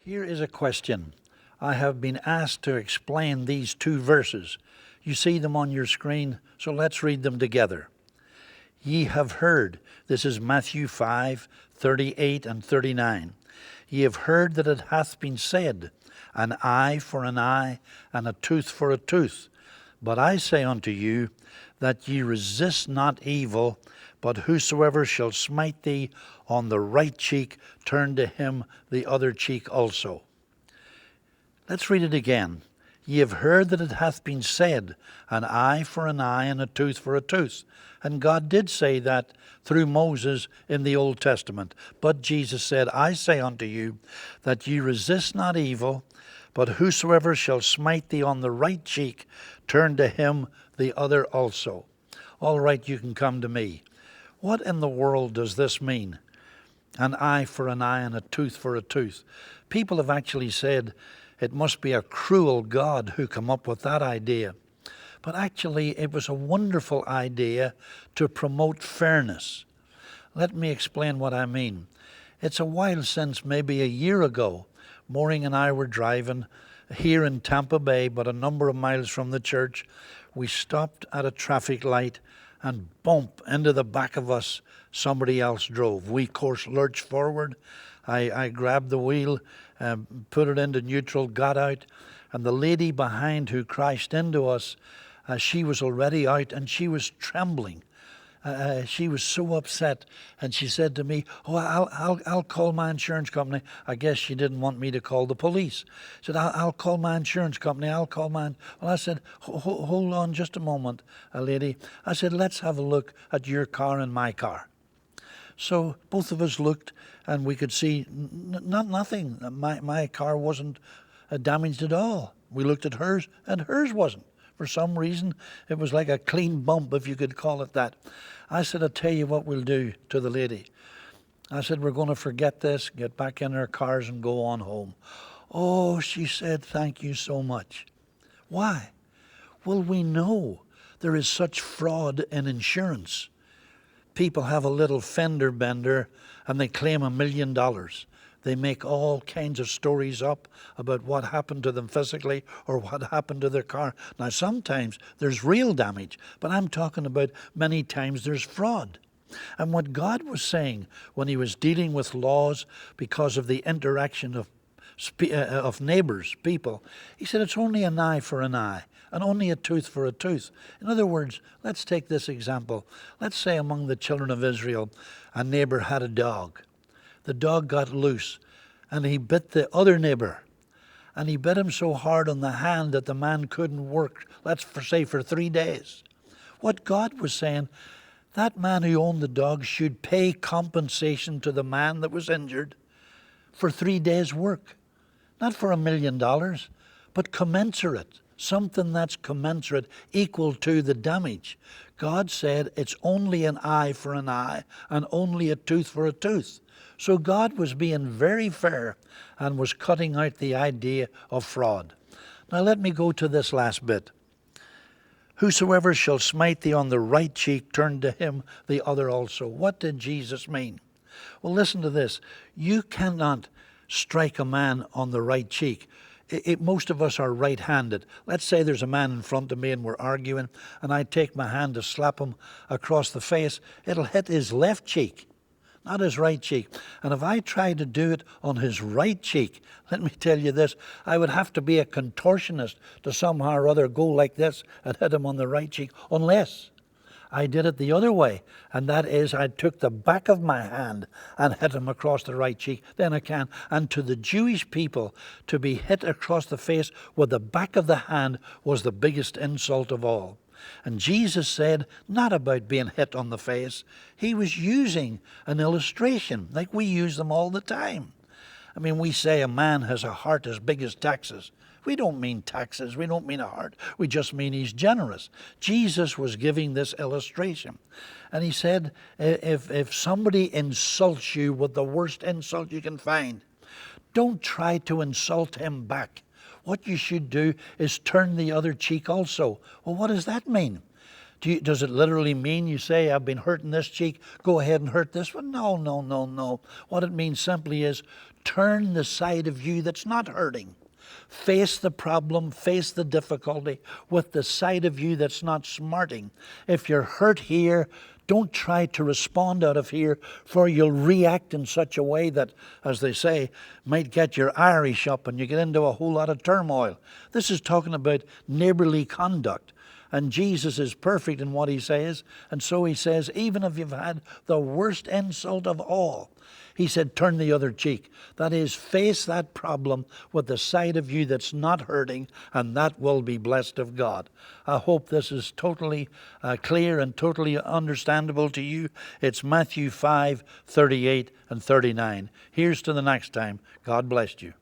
Here is a question. I have been asked to explain these two verses. You see them on your screen, so let's read them together. Ye have heard, this is Matthew 5:38 and 39. Ye have heard that it hath been said, an eye for an eye, and a tooth for a tooth. But I say unto you, that ye resist not evil, but whosoever shall smite thee on the right cheek, turn to him the other cheek also. Let's read it again. Ye have heard that it hath been said, an eye for an eye and a tooth for a tooth. And God did say that through Moses in the Old Testament. But Jesus said, I say unto you, that ye resist not evil, but whosoever shall smite thee on the right cheek, turn to him the other also. All right, you can come to me. What in the world does this mean? An eye for an eye and a tooth for a tooth. People have actually said it must be a cruel God who come up with that idea. But actually, it was a wonderful idea to promote fairness. Let me explain what I mean. It's a while since, maybe a year ago, Maureen and I were driving here in Tampa Bay, but a number of miles from the church. We stopped at a traffic light, and bump, into the back of us, somebody else drove. We, of course, lurched forward. I grabbed the wheel, put it into neutral, got out, and the lady behind who crashed into us, she was already out, and she was trembling. She was so upset, and she said to me, "Oh, I'll call my insurance company." I guess she didn't want me to call the police. She said, "I'll call my insurance company. I'll call mine." Well, I said, "Hold on just a moment, lady." I said, "Let's have a look at your car and my car." So both of us looked, and we could see nothing. My car wasn't damaged at all. We looked at hers, and hers wasn't. For some reason, it was like a clean bump, if you could call it that. I said, "I'll tell you what we'll do," to the lady. I said, "We're going to forget this, get back in our cars and go on home." "Oh," she said, "thank you so much." Why? Well, we know there is such fraud in insurance. People have a little fender bender and they claim $1 million. They make all kinds of stories up about what happened to them physically or what happened to their car. Now, sometimes there's real damage, but I'm talking about many times there's fraud. And what God was saying when he was dealing with laws because of the interaction of neighbors, people, he said it's only an eye for an eye and only a tooth for a tooth. In other words, let's take this example. Let's say among the children of Israel, a neighbor had a dog. The dog got loose, and he bit the other neighbor. And he bit him so hard on the hand that the man couldn't work, let's say, for 3 days. What God was saying, that man who owned the dog should pay compensation to the man that was injured for 3 days' work. Not for $1 million, but commensurate. Something that's commensurate, equal to the damage. God said it's only an eye for an eye and only a tooth for a tooth. So God was being very fair and was cutting out the idea of fraud. Now let me go to this last bit. Whosoever shall smite thee on the right cheek, turn to him the other also. What did Jesus mean? Well, listen to this. You cannot strike a man on the right cheek. Most of us are right-handed. Let's say there's a man in front of me and we're arguing, and I take my hand to slap him across the face. It'll hit his left cheek, not his right cheek. And if I try to do it on his right cheek, let me tell you this, I would have to be a contortionist to somehow or other go like this and hit him on the right cheek, unless I did it the other way, and that is I took the back of my hand and hit him across the right cheek. Then I can. And to the Jewish people, to be hit across the face with the back of the hand was the biggest insult of all. And Jesus said, not about being hit on the face. He was using an illustration, like we use them all the time. I mean, we say a man has a heart as big as taxes. We don't mean taxes. We don't mean a heart. We just mean he's generous. Jesus was giving this illustration. And he said, if somebody insults you with the worst insult you can find, don't try to insult him back. What you should do is turn the other cheek also. Well, what does that mean? Does it literally mean you say, I've been hurting this cheek, go ahead and hurt this one? No, no, no, no. What it means simply is turn the side of you that's not hurting. Face the problem, face the difficulty with the side of you that's not smarting. If you're hurt here, don't try to respond out of here, for you'll react in such a way that, as they say, might get your Irish up and you get into a whole lot of turmoil. This is talking about neighborly conduct. And Jesus is perfect in what he says. And so he says, even if you've had the worst insult of all, he said, turn the other cheek. That is, face that problem with the side of you that's not hurting, and that will be blessed of God. I hope this is totally clear and totally understandable to you. It's Matthew 5:38 and 39. Here's to the next time. God bless you.